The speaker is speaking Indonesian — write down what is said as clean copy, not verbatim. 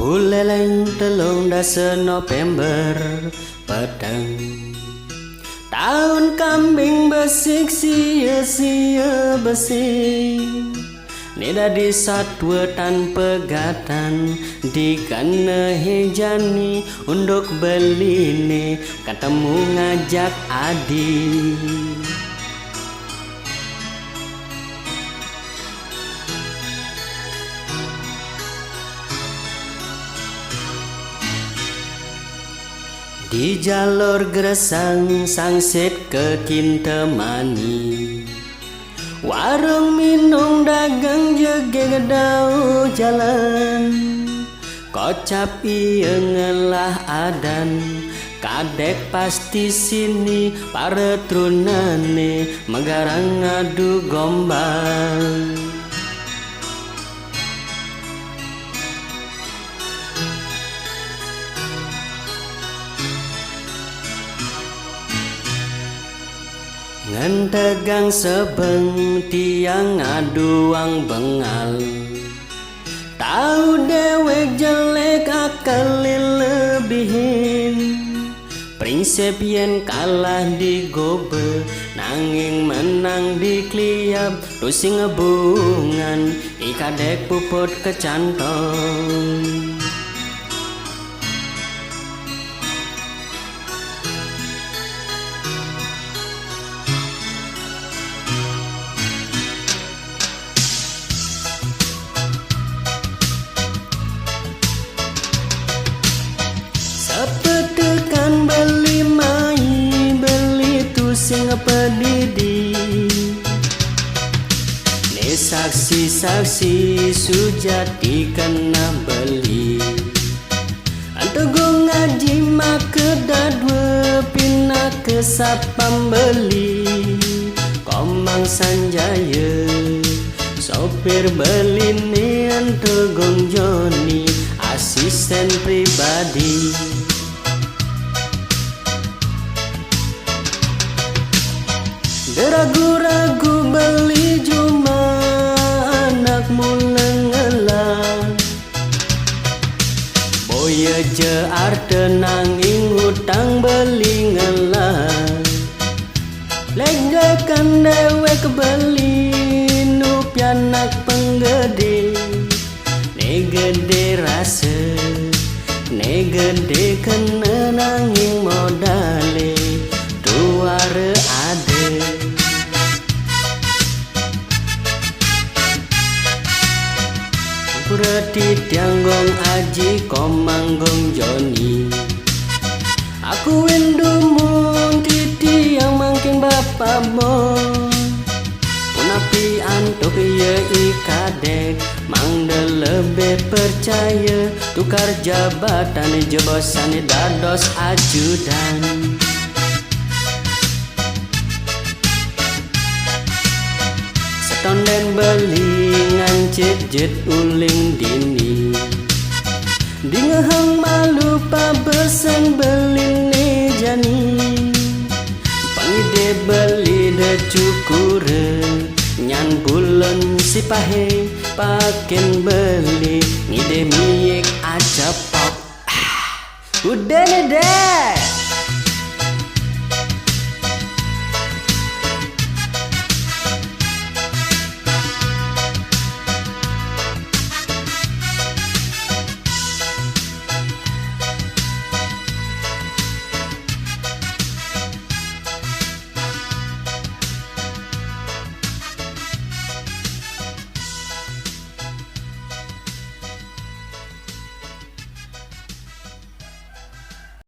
Buleleng telung dasa November peteng, tahun kambing besik sia-sia besi. Nida di satwa tanpa pegatan di kana hejani untuk beline ketemu ngajak adi. Di jalur Gresang sangsit ke Kintemani, warung minum dagang jege gedau jalan. Kocap iya ngelah adan, kadek pasti sini para trunane megarang ngadu gombal. Ngan tegang sebeng tiang aduang bengal, tahu dewek jelek akal lebihin. Prinsip yen kalah di gobe, nanging menang di kliap. Rusing ngebungan, ikadek puput kecantong. Sepetekan beli mai, beli tusing pedidi. Ne saksi-saksi sujati kena beli. Antego ngaji maka dadwe pina ke sapam beli. Komang Sanjaya sopir beli ne Antegong Joni asisten pribadi. Ragu-ragu beli cuma anakmu lengelah. Boya je arte nanging hutang beli ngelah. Legakan dewek beli nu pianak penggede. Ne gede rasa, ne gede kena nanging modale tuare ade. Berarti tianggong aji komanggung Joni. Aku windumun titi yang mangking bapak mo. Punapi antuk ye ikadek mangde lebih percaya. Tukar jabatan jebosan dados ajudan. Tonden beli ngancit jet uling dini. Di ngehang malu pa besen beli ne jani. Pangide beli de cukure, nyan bulan si pahe paken beli ngide miek aja pop. Udah deh.